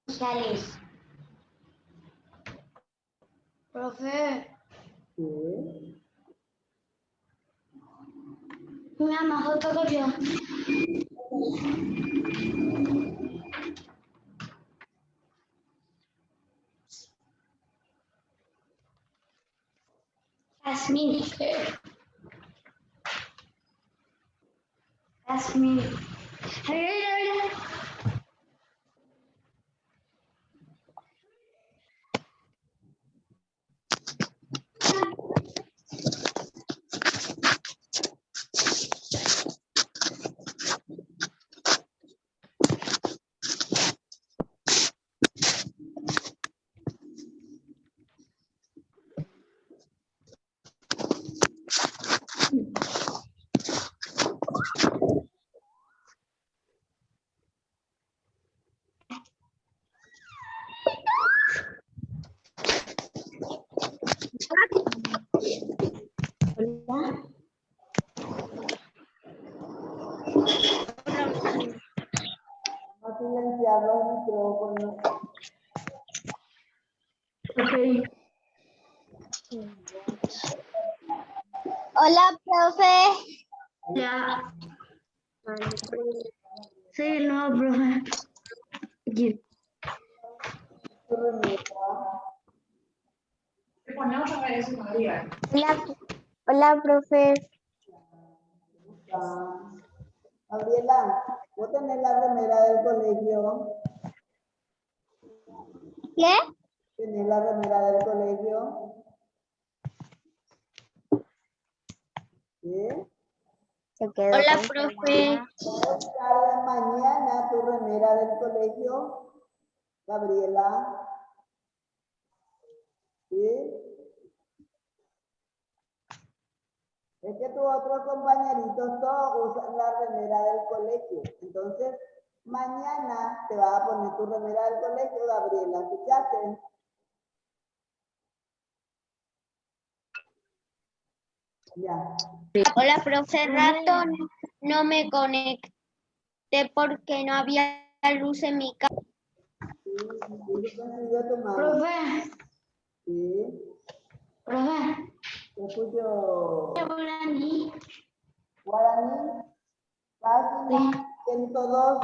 sociales. Profe, Sí. mi mamá fotocopió. Jasmine. Jasmine. Hola. No silenciar los micrófonos. Ok. Hola, profe. Ya. Soy el nuevo profe. Aquí. Tu remera. Hola, profe. Ah, Gabriela, ¿vos tenés la remera del colegio? ¿Qué? ¿Tenés la remera del colegio? ¿Sí? Se quedó Hola, congelada. profe. ¿Puedo usar mañana tu remera del colegio, Gabriela? ¿Sí? Es que tus otros compañeritos todos usan la remera del colegio. Entonces, mañana te vas a poner tu remera del colegio, Gabriela. ¿Escuchaste? Ya. Hola, profe. Rato no me conecté porque no había luz en mi casa. Sí, sí, yo consiguió tu mano. Profe, Sí, profe. te escucho. Guaraní. Guaraní, página 102.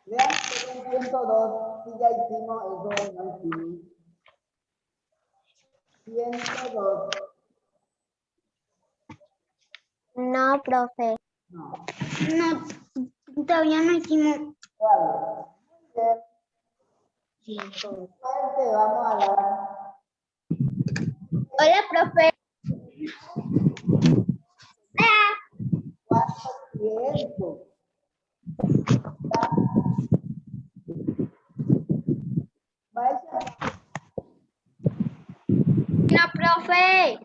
Vean que en 102, si ya hicimos eso, no hicimos. 102. No, profe. No, No, todavía no hicimos. todavía. Bien. Fuerte, vamos a dar. Hola, profe. ¿Cuánto tiempo? Vaya. No, profe.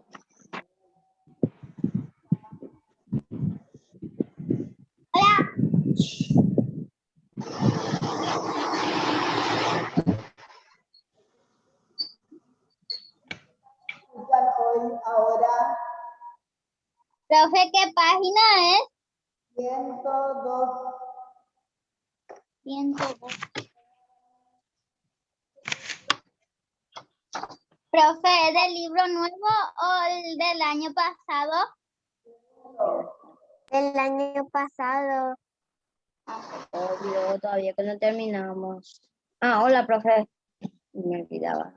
Escuchan hoy, ahora, Profe, ¿qué página es? 102. 102. Profe, ¿es del libro nuevo o el del año pasado? Del año pasado. Obvio, todavía que no terminamos. Ah, hola, profe. Me olvidaba.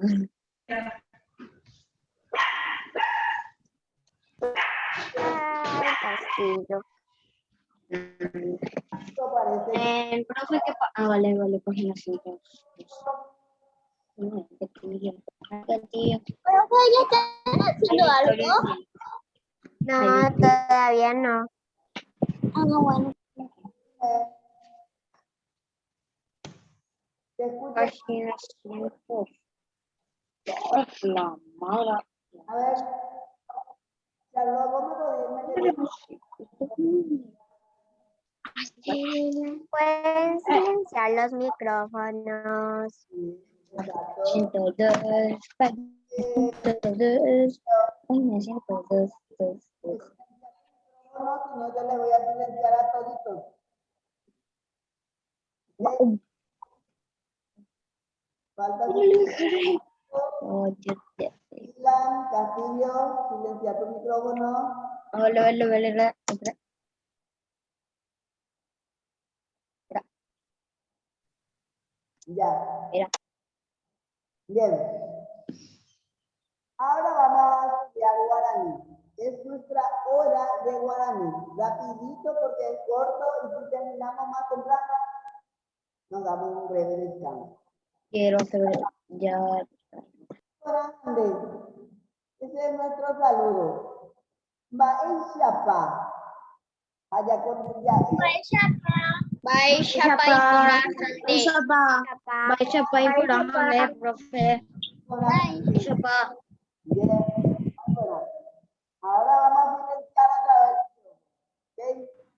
Ay, castillo. Esto parece El profe que... Ah, vale, vale, página 5. No, que tío. Profe, ¿ya están haciendo algo? No, todavía no. Ah, bueno. te escucho. Página 5. La mala. A ver, Charlotte, vos me podés Pueden silenciar los micrófonos. Exacto. 102. Página 102. No, si no, yo le voy a silenciar a toditos. ¿Ok? Falta Ilan, Castillo, silencia tu micrófono. Hola. Ya. Mira. Bien. Ahora vamos a estudiar guaraní. Es nuestra hora de guaraní. Rapidito porque es corto y si terminamos más temprano, nos damos un breve descanso. Quiero hacer ya. Grande. Ese es nuestro saludo. Baishapa. Allá con ya. Profe. Bien. Bueno, ahora vamos a silenciar otra vez.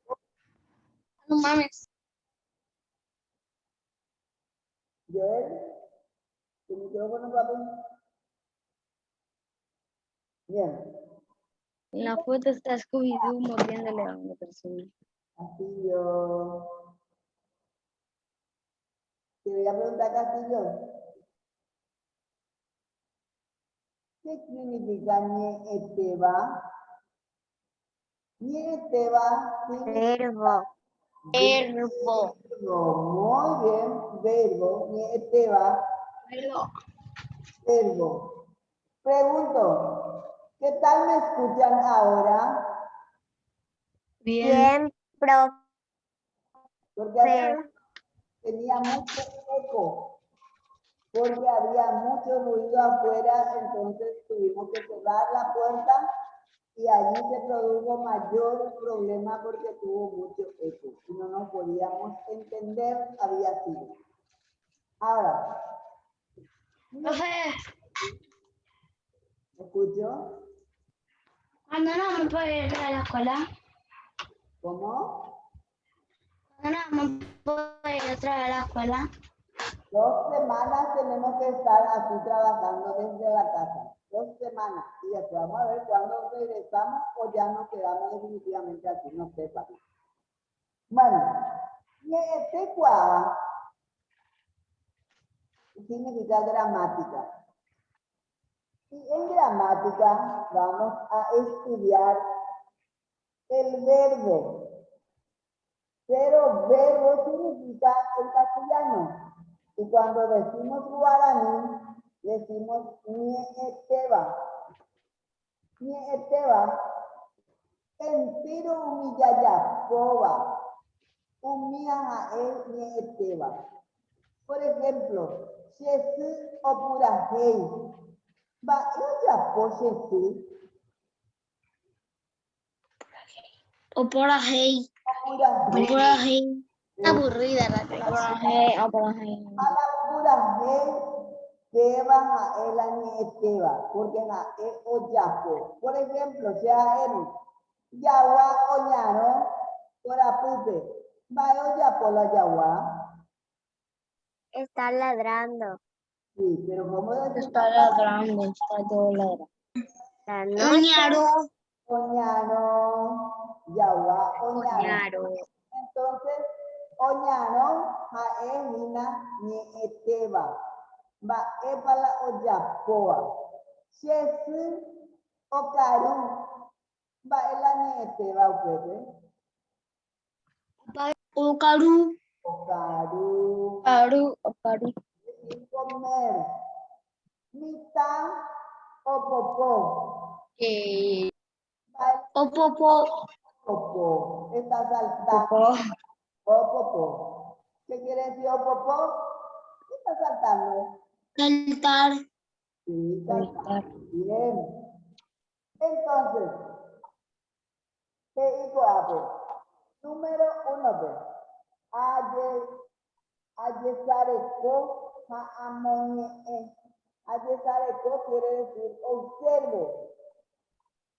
¿Ok? No mames. Joel, tu micrófono, papi. Bien. En la foto está Scooby-Doo moviéndole a una persona. Castillo. Te voy a preguntar, Castillo. ¿Qué significa Ñeeteba? Ñeeteba significa Verbo. Muy bien, verbo. Ñeeteba, verbo. Pregunto, ¿qué tal me escuchan ahora? Bien. Porque antes tenía mucho eco, porque había mucho ruido afuera, entonces tuvimos que cerrar la puerta y allí se produjo mayor problema porque tuvo mucho eco y no nos podíamos entender, había sido. Ahora, Profe, ¿me escucho? ¿cuándo no me puede ir a la escuela? ¿Cómo? ¿Cuándo no me puede ir otra vez a la escuela? 2 semanas tenemos que estar así trabajando desde la casa. 2 semanas. Y después vamos a ver cuándo regresamos o ya nos quedamos definitivamente así, no sé, papi. Bueno, Ñeetecua significa gramática. Y en gramática vamos a estudiar el verbo. Pero verbo significa en castellano. Y cuando decimos guaraní, decimos Ñeeteba. Ñeeteba, entero humillaya, poba. Humiajae Ñeeteba. Por ejemplo, Jesu opurajei. Va ella por Jesu. O por ahí. Opurajei. Aburrida la clase. Alapurajei. Teba jae la Ñeeteba. Porque jae oyapo. Por ejemplo, sea en Yawa oñano. Corapupe. Va oyapo la Yawa. Está ladrando. Sí, pero ¿cómo decimos? Está ladrando, está todo ladrando. La Oñaro. Oñano, Yawa, Oñano. Entonces, Oñano, jae hina Ñeeteba. Va epala oyapoa. Jesu okaru. Va ela Ñeeteba upepe. Ocaru. Okaru. Ocaru. Decir comer. Mitad o popó. Va Opopo. popó. Está saltando. Opopó. ¿Qué quiere decir opopó? ¿Qué está saltando? Saltar. Sí, saltar. Bien. Entonces, ¿qué hizo Ape? Número 1, pues. Ayesareko ha'amoñe. Ayesareko quiere decir observo.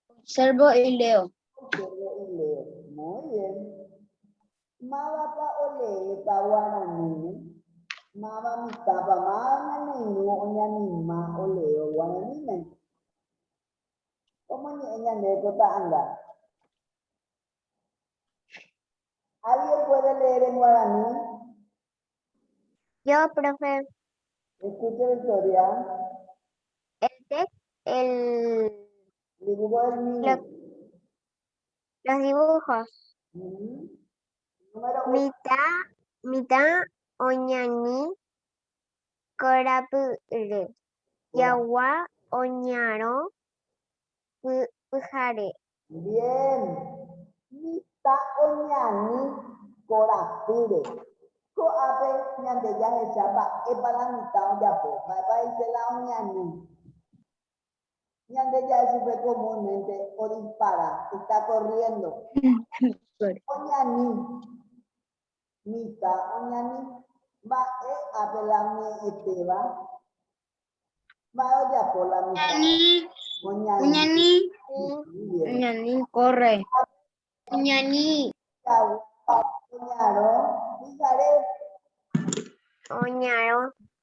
Observo y leo. Observo y leo. Muy bien. Mabapa ole kawanani. Mama mitapa mana nino onyanima oleo guananime. ¿Cómo ñañane kota anda? ¿Alguien puede leer en guaraní? Yo, profe. Escuche, Victoria. El Dibujo del niño. los dibujos. Ujú. Número uno. Mitad oñani korapyre. Yawa oñaro pyhare. Bien. Mita oñani korapyre. Ko'ápe ñandejahecha mba'épa la mitad ojapo. Mba'épaite la oñani. Ñandejahe chupe comúnmente o dispara. Está corriendo. Oñani. Mita oñani. Mba'éape la ñe'ẽtéva. Mba'e ojapo la mitad. Oñani. Bien. Ñaní corre. Ñaní. Oñaro, fíjate, Oñaro.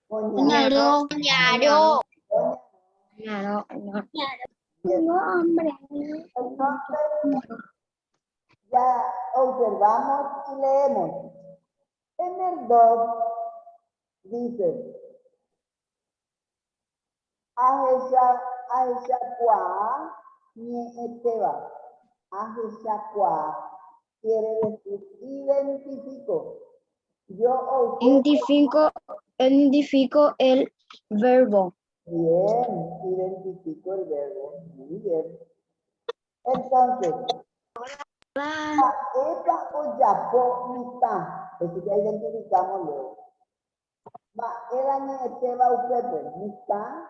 oñaro, Ñaro. oñaro. No, hombre. Entonces, ya observamos y leemos. En el 2 dice, Aheshakua, ni eteba. Aheshakua quiere decir identifico. Yo Identifico el verbo. Bien, identifico el verbo. Muy bien. Entonces, Epa o Yapo mitad. Eso ya identificamos luego. Era ni eteba upepe, mitad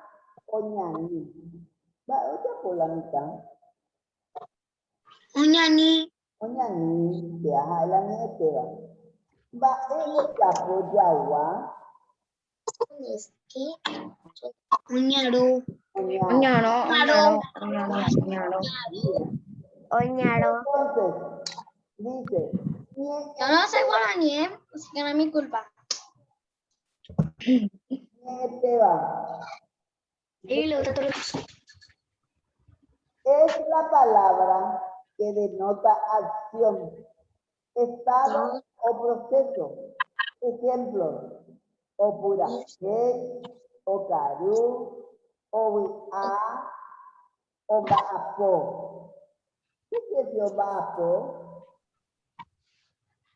o ñani. O Yapo la mitad. Ñaní. O ñani, que ajá, era ni eteba. O Yapo yawa. Ñaro. Ñaro. Oñaro. Entonces, dice, Yo no sé guaraní, así que no es mi culpa. eteba. Y lo otro. Es la palabra que denota acción, estado o proceso. Ejemplos: opurajei, okaru, ovi'a, oba'apo. ¿Qué quiere decir oba'apo?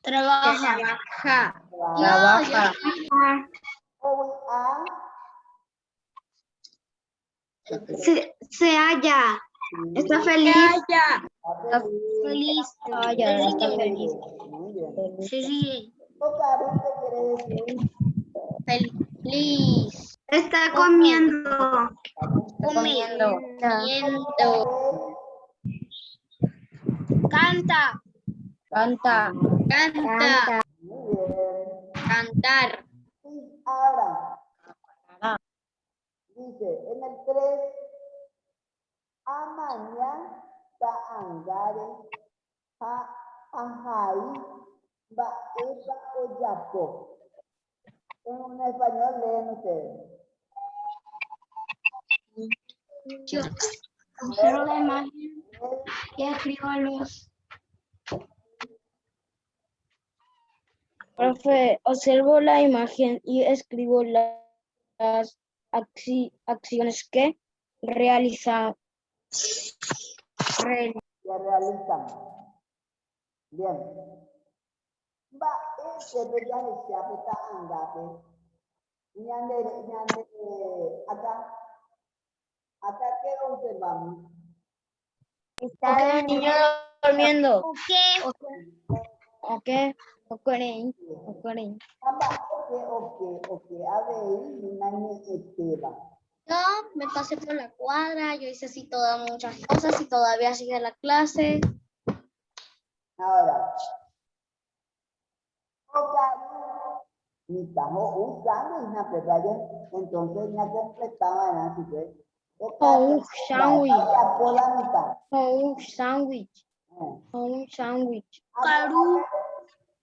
Trabaja. Trabaja. Ovi'a, Se halla. Está feliz. está Feliz. Está feliz. Muy bien. Sí. Okaru, ¿qué quiere decir? Feliz. Está comiendo. Comiendo. Canta. Canta. Muy bien. Cantar. Y ahora, dice en el 3, amaña ta'angare ajai ba'epa oyapo. En un español leen ustedes. Yo observo la imagen y escribo los. Profe, observo la imagen y escribo las acciones que realiza. Que realizan. Bien. Ba'e bella hesiape ta'angape. Acá ¿qué observamos? Está El niño durmiendo. Ok. Yo me pasé por la cuadra, yo hice así todas muchas cosas y todavía sigue la clase. Ahora, mi tajo usando una pegalla, entonces ya completaban así que. Un sándwich. Por la mitad. Un sándwich. Caru.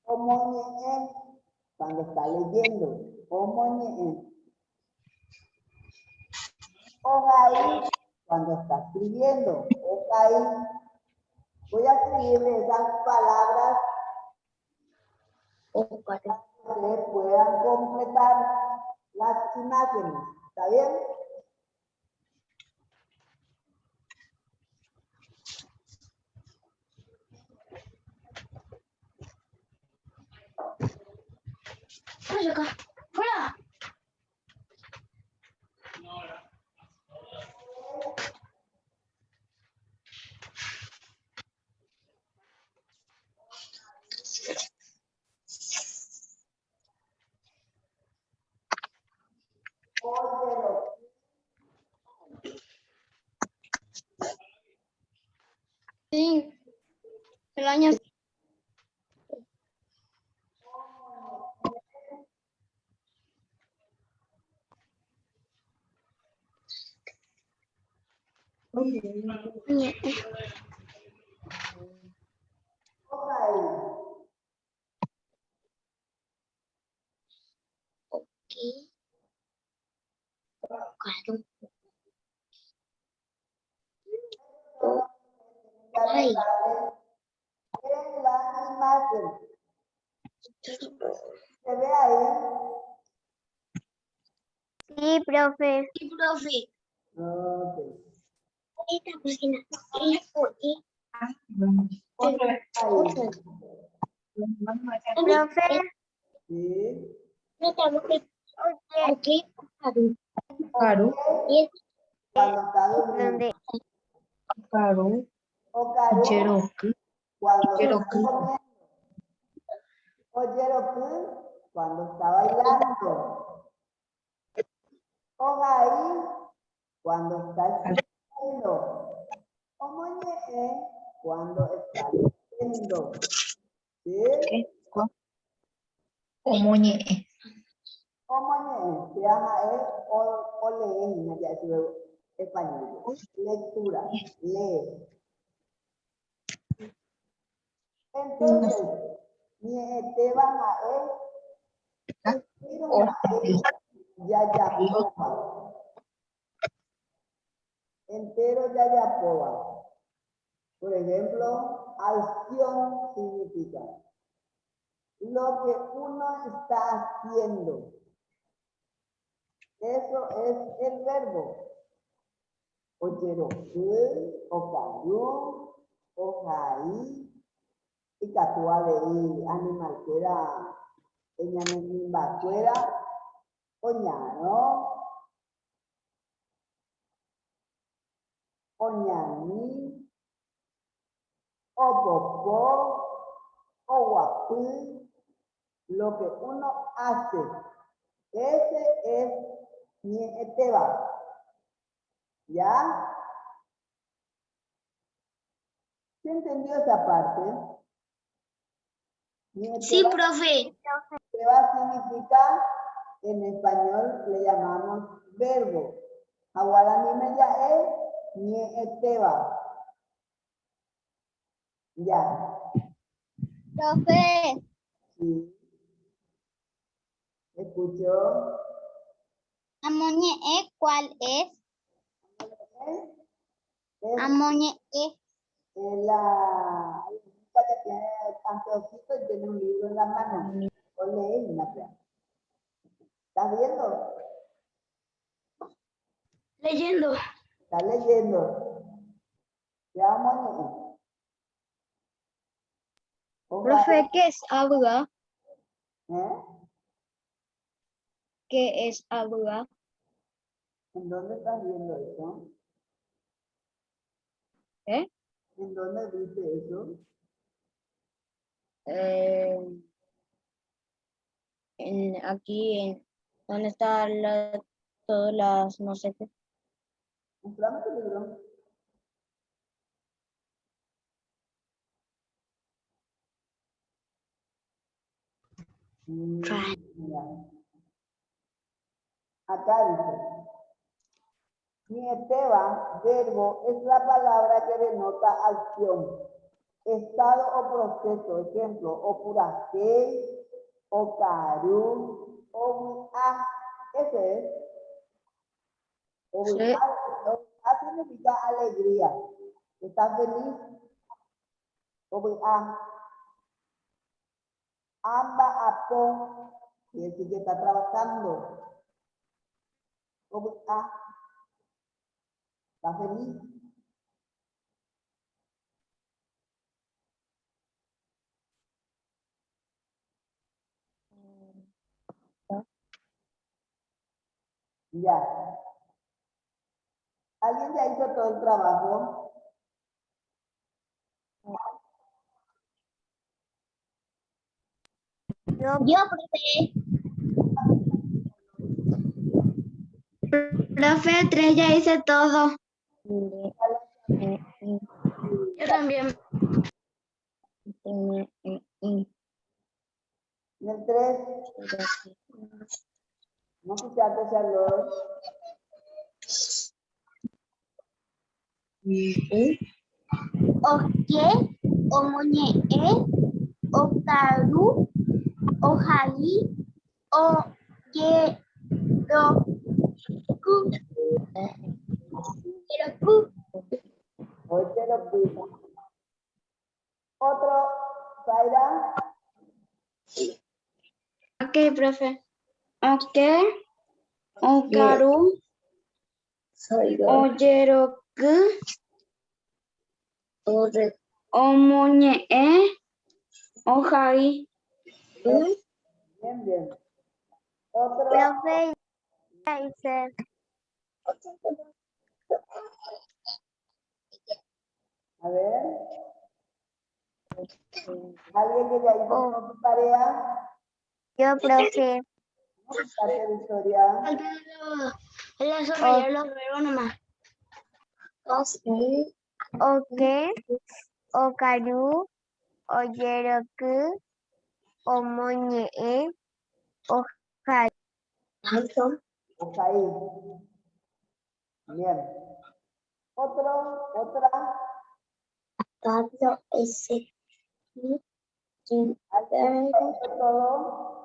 Omoñe'en, cuando está leyendo, omoñe'en. Ojaí, cuando está escribiendo, ojaí. Voy a escribirle esas palabras para que ustedes puedan completar. las imágenes. ¿Está bien? ¡Fuera! Óyelo. Sí. El año. Coja ahí. Ay. En la imagen. ¿Se ve ahí? Sí, profe. Sí, profe. Ok. Esta cocina. Otra vez ahí. Profe, Sí. No estamos que. oye, Ok. Ok. Y Cuando está durmiendo. ¿dónde? O Caru, cuando está comiendo. O Yeroku, cuando está bailando. O Gai, cuando está escribiendo. O Moñe, cuando está leyendo. ¿Sí? O Moñe, se llama o lee, ya es español. Lectura, lee. Entonces, ni te van a yayapoba. Entero yayapoba. Por ejemplo, acción significa lo que uno está haciendo. Eso es el verbo. Oyeroku, okaru, ojai, y catua de animal fuera, eñanimba fuera, oñano, oñani, opopó, oguapú, lo que uno hace. Ese es mi eteba. ¿Ya? ¿Se entendió esa parte? sí, profe. Eteba significa, en español le llamamos verbo. Ahora me ya es mi eteba. Ya. Profe, Sí. ¿Escuchó? amoñe, ¿cuál es? Es Amoñe, la chica que tiene anteojito y tiene un libro en la mano. O lee una plana. ¿Estás viendo? Leyendo. ¿Estás leyendo? Veamos. Profe, ¿qué es abuga? ¿Eh? ¿Qué es abuga? ¿En dónde estás viendo eso? ¿Eh? ¿En dónde viste eso? Aquí, ¿dónde está todas las, no sé qué? Mostrame tu libro. Mira. Acá dice, nieteba, verbo, es la palabra que denota acción, estado o proceso, ejemplo, o purajei, o caru, o a, ese es, o Sí. a significa alegría, ¿estás feliz? O a, amba apo, quiere decir que está trabajando. ¿Cómo está? ¿Está feliz? Ya. ¿Alguien ya hizo todo el trabajo? Yo, profe. Profe, 3 ya hice todo. Yo también. En el 3, no quitaste, Charlotte. O qué, o moñe, o caru, o jaí, o yeroku. Yeroku. Hoy te lo pido. Otro, Zaira. Ok, profe. Ok. Okaru. Oyeroku. Omoñe'ẽ. Ojai. Bien, bien. Otro, Profe, ya hice. a ver. ¿Alguien que ya hizo toda su tarea? Yo, profe. No quitaste, Victoria. El desarrollar los verbos nomás. O qué, o caru, o yeroku, o moñe, o jaí. Ojaí. Bien. Otro, otra. Pablo ese. ¿Alguien ya hizo todo?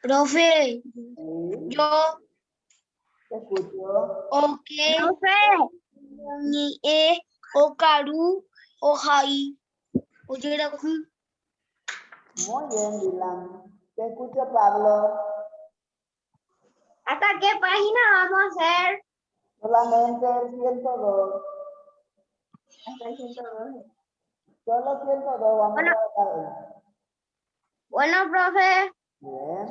Profe, Sí, yo. te escucho. Ok. Moñe'ẽ. Okaru. Ojai. Oyeroku. Muy bien, Dylan. Te escucho, Pablo. ¿Hasta qué página vamos a hacer? Solamente el 102. Hasta el 102. Solo 102 vamos a trabajar hoy. Bueno, profe. Bien.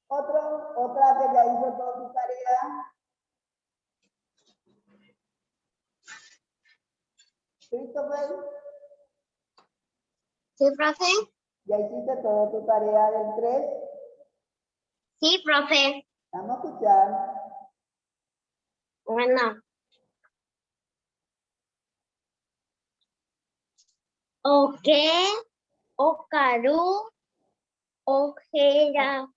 Otra que ya hizo toda su tarea. Christopher, Sí, profe. ya hiciste toda tu tarea del 3. Sí, profe. Vamos a escuchar. Bueno. Ok. Okaru. Ojera.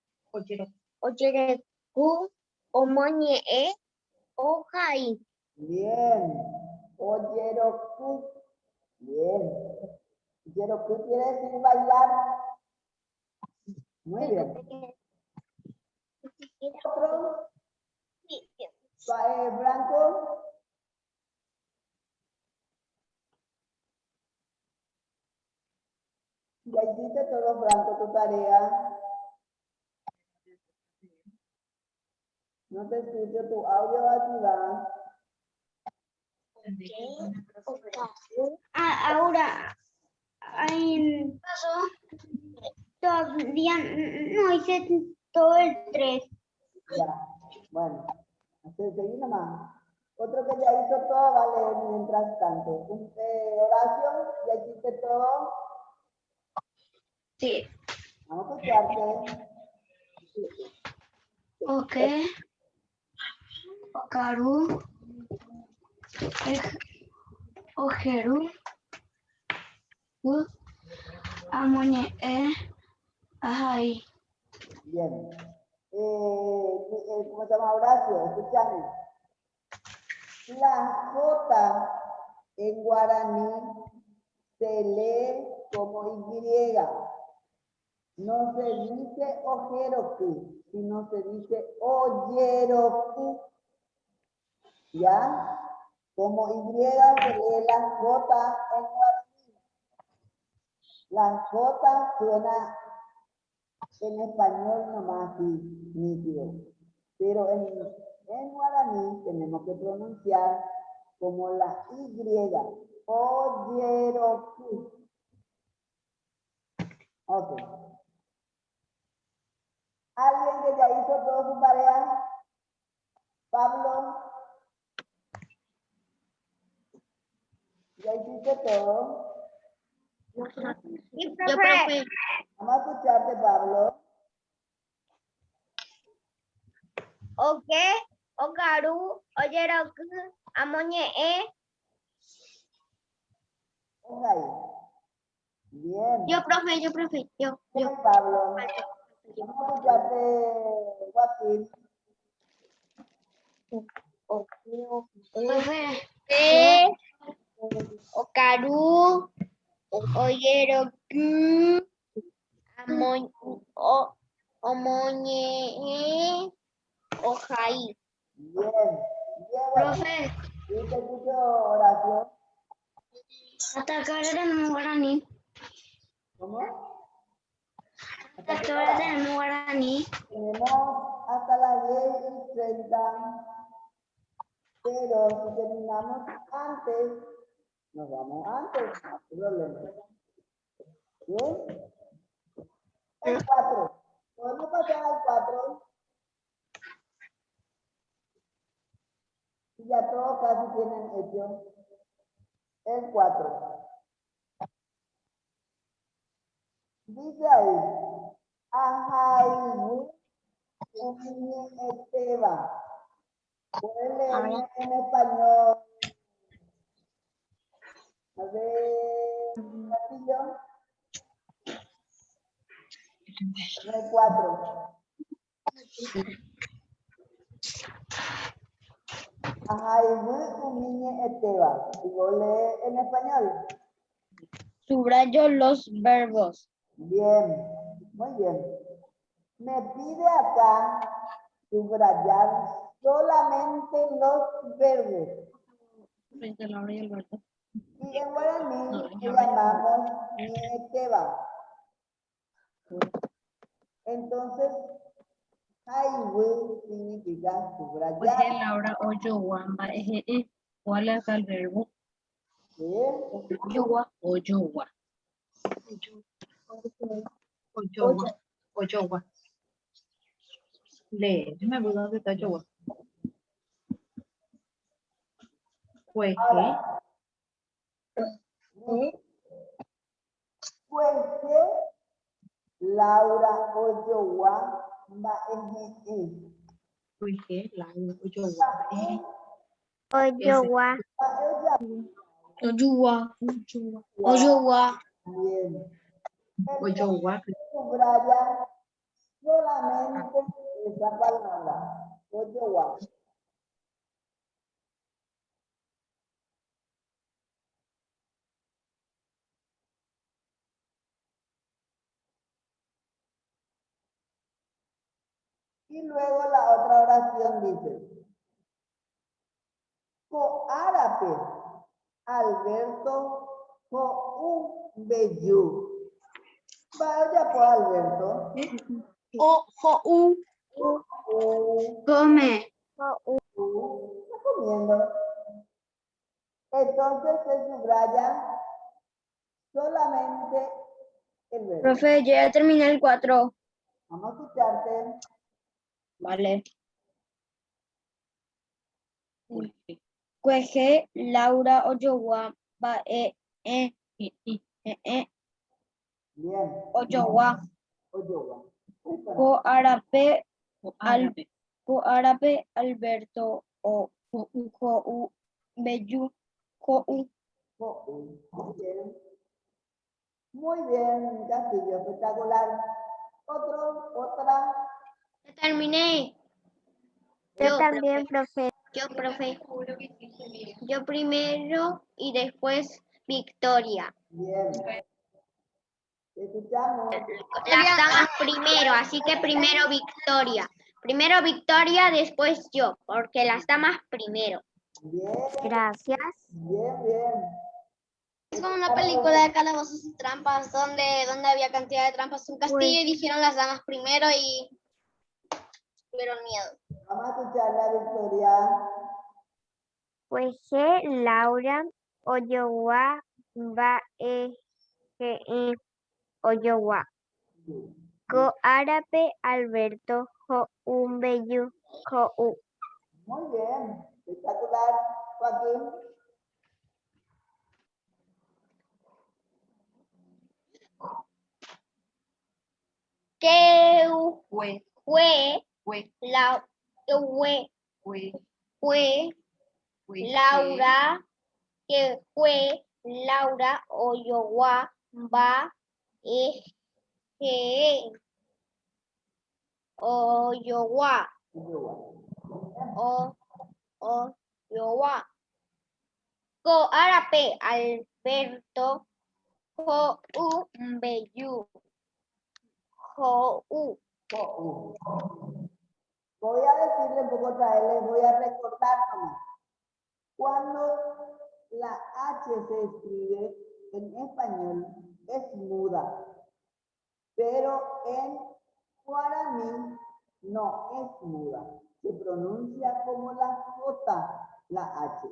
Oyereku. Omoñe'ẽ. Ojai. Bien. Oyeroku. Bien. Oyeroku quiere decir bailar. Muy bien. Otro. Blanco. Ya hiciste todo, Franco, tu tarea. No te escucho, tu audio va activado. Ahora, todavía no hice todo el 3. Ya. Bueno. Seguí nomás. Otro que ya hizo todo, vale, mientras tanto. Horacio, ya hiciste todo. Sí. Vamos a escucharte. Ok. Okaru. Ojeru. Amoñe'ẽ. Ajai. Bien. ¿Cómo se llama Horacio? Escúchame. La J en guaraní se lee como Y. No se dice ojeroku, sino se dice oyeroku. ¿Ya? Como Y se lee la J en guaraní. La J suena en español nomás así, nítido. Pero en guaraní tenemos que pronunciar como la Y. Oyeroku. Ok. ¿Alguien que ya hizo toda su tarea? Pablo. ¿Ya hiciste todo? Sí, Yo, profe. profe. Vamos a escucharte, Pablo. Oke, Okaru, Oyeroku, Amoñe, Ponga ahí. Bien. Yo, profe, yo. Bien, Pablo. Vamos a escucharte, Joaquín. Profe, Okaru, Oyeroku, Omoñe, Ojai. Bien. Bien, Joaquín. profe, ¿Y te escucho, Horacio? ¿hasta qué hora tenemos guaraní? ¿Cómo? ¿Hasta qué hora tenemos guaraní? Tenemos hasta las 10:30, pero si terminamos antes, nos vamos antes, no hay problema. ¿Bien? El 4. ¿Podemos pasar al 4? Y ya todos casi tienen hecho el 4. Dice ahí, Ajay, Esteba. Pueden leer en español. A ver, Castillo. El 4. Ajay, Esteba. Y vos lees en español. Subrayo los verbos. Bien, muy bien. Me pide acá subrayar solamente los verbos. Frente a Laura y Alberto. Y en guaraní le llamamos nieteba. Entonces, haiwi significa subrayar. Laura Oyowa, ¿cuál es el verbo? ¿Sí? Oyowa. Oyowa. Lee, yo me acuerdo dónde está Oyowa. Pues, Ahora, pues que Laura Oyowa va en pues que la Oyowa. Oyowa. Oyowa. Bien. Oyowa. Subraya solamente esa palabra. Oyowa. Y luego la otra oración dice, Coárape, Alberto, co un bello. Vaya pues, Alberto. Come. Está comiendo. Entonces se subraya solamente el verbo. Profe, yo ya terminé el 4. Vamos a escucharte. Vale. Cueje, Laura Oyowa, Bien. Oyowa. Oyowa. Coarape, Coarape, Alberto, Co Bellu, Muy bien. Muy bien, Castillo, espectacular. Otra. Terminé. Yo también, profe. Yo, profe. Yo primero y después Victoria. Bien. Escuchamos. Las damas primero, así que primero Victoria. Primero Victoria, después yo, porque las damas primero. Bien, Gracias. bien. Es como una película de calabozos y trampas donde había cantidad de trampas. Un castillo y dijeron las damas primero y tuvieron miedo. Vamos a escuchar la Victoria. Pues Laura Oyowa va Oyowa. Ko árabe Alberto Jo Umbeyu Jo U. Muy bien, espectacular, Joaquín. Que Fue, fue la fue Laura que fue Laura Oyowa va Oyowa Oyowa. Ko árabe Alberto Jo Umbeyu Jo U. Voy a decirle un poco otra vez, les voy a recordar nomás. Cuando la H se escribe en español es muda, pero en guaraní no es muda. Se pronuncia como la J, la H.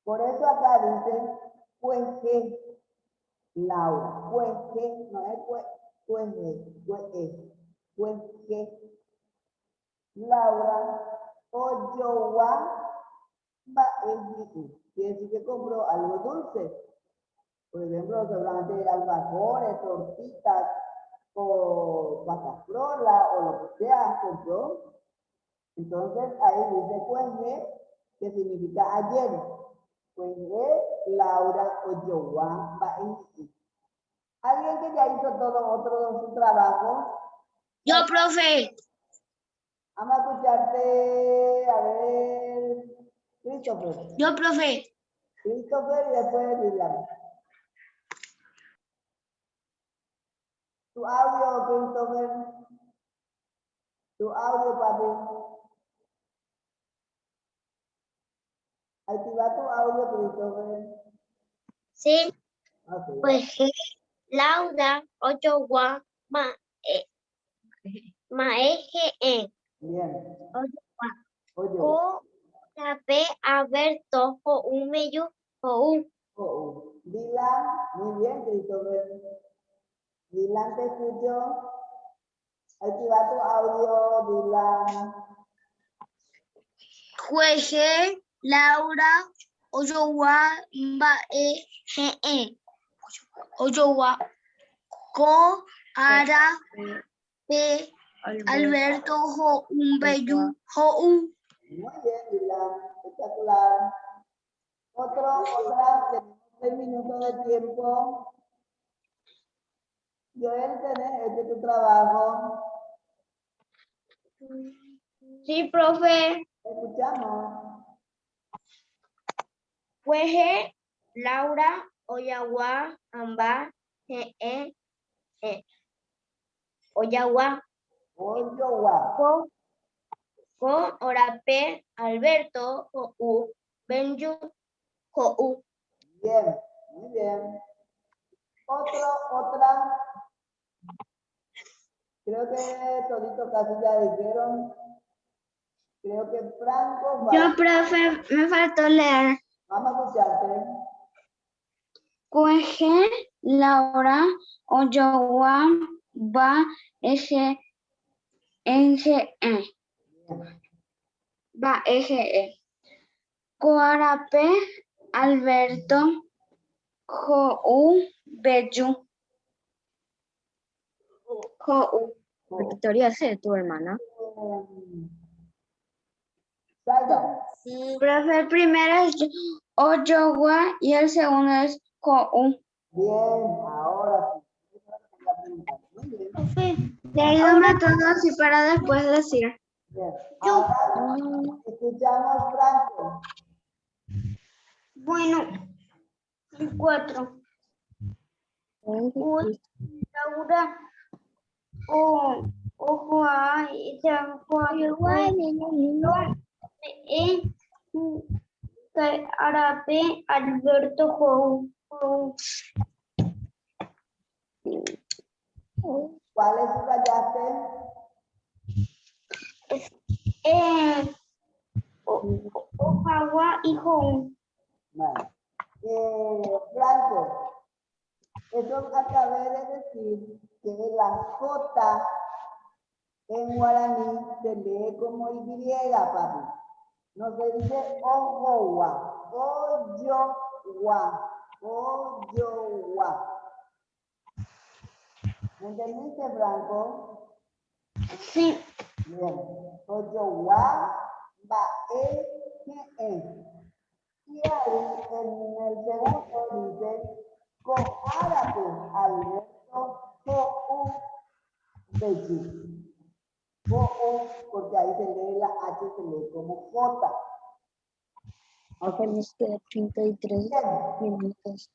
Por eso acá dice, pues que Laura, pues que, no es pues que Laura Oyowa va quiere decir que compró algo dulce. Por ejemplo, seguramente alfajores, tortitas, o pasafrola, o lo que sea, compró. Entonces ahí dice cuenge, que significa ayer. Cuenge, Laura Oyowa va Alguien que ya hizo todo otro de su trabajo. Yo, profe. Vamos a escucharte, a ver, Christopher. Yo, profe. Christopher y después Lilian. Tu audio, Christopher. Tu audio, papi. Activa tu audio, Christopher. Sí, Okay. pues Laura Oyowa Maeje Bien. Oye. Ko Tape Alberto Jo Umeyu Jo U. Dylan, muy bien, Christopher. Dylan, te escucho. Activa tu audio, Dylan. Juegue, Laura, Oyowa, Oyowa, Ko, Ara, P, Alberto, Jo, Umbeyu, Jo, U. Muy bien, Dylan. Espectacular. Otra, tenemos 6 minutos de tiempo. Joel, tenés este tu trabajo. Sí, profe. Escuchamos. Juegue Laura Oyawa Amba Oyawa Oyowa. Ko Orape Alberto Jo U Benju Jo U. Bien, muy bien. Otra. Creo que todito casi ya dijeron. Creo que Franco va. Yo, profe, me faltó leer. Vamos a escucharte. Juegue Laura Oyowa va Va Coarape Alberto Jo U Bellu Jo U. Victoria, sé tu hermana. Saiba. Profe, el primero es Oyowa y el segundo es Jo U. Bien, ahora sí. Esa es la pregunta. Muy bien. Profe, leídome todo así para después decir. Bien. Ahora escuchamos Franco. Bueno, el 4. Laura Oscar Arape Alberto Jou. ¿Cuáles subrayaste? Ojawa y Jou. Vale. Franco, eso acabé de decir que la J en guaraní se lee como Y, papi. No se dice ojowa, oyowa. ¿Me entendiste, Franco? Sí. Bien. Oyowa, va, y ahí en el segundo dice Coárate, Alberto, Bechi. Porque ahí se lee la H, se lee como J. Acá nos queda 33 Bien. minutos.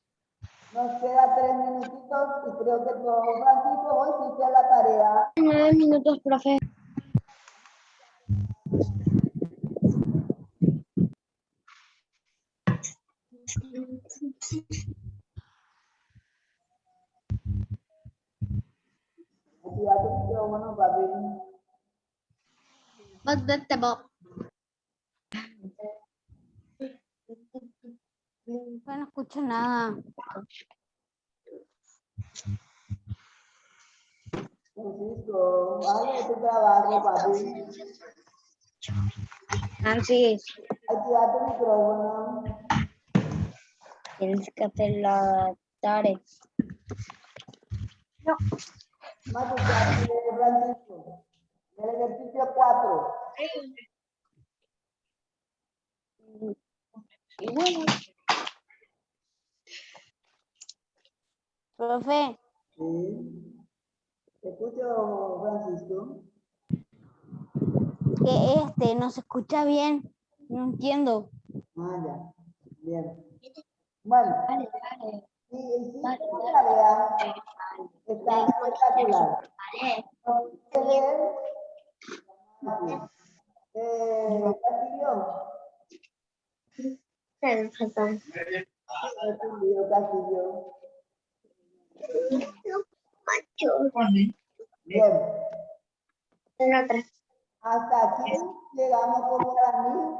Nos queda 3 minutitos y creo que todo, Francisco, hoy hiciste la tarea. 9 minutos, profe. Activa tu micrófono, papi. No escucho nada. Francisco, vale tu trabajo, papi. Así Activa tu micrófono. tienes que hacer la tarea. Matucati, Francisco. El ejercicio 4. Profe, Sí. Te escucho, Francisco. que no se escucha bien. No entiendo. Ah, ya. Bien. Bueno, si hiciste la tarea, está espectacular. ¿Qué leer? Castillo. Castillo. Bien. Hasta aquí llegamos con guaraní.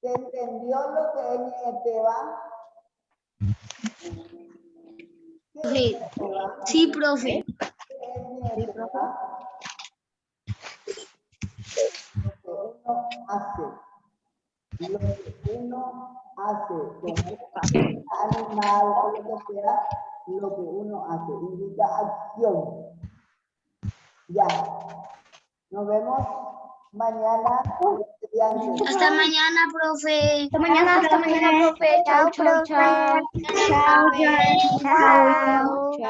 ¿Se entendió lo que es Nieteba? ¿Qué es Nieteba? Sí, profe. ¿Qué es Nieteba? Lo que uno hace. Lo que uno hace. Como un animal o lo que sea, lo que uno hace. Indica acción. Ya. Nos vemos mañana. Hasta mañana, profe. Hasta mañana, profe. Chao, chao, chao. Chao, profe.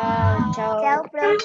Chao, profe.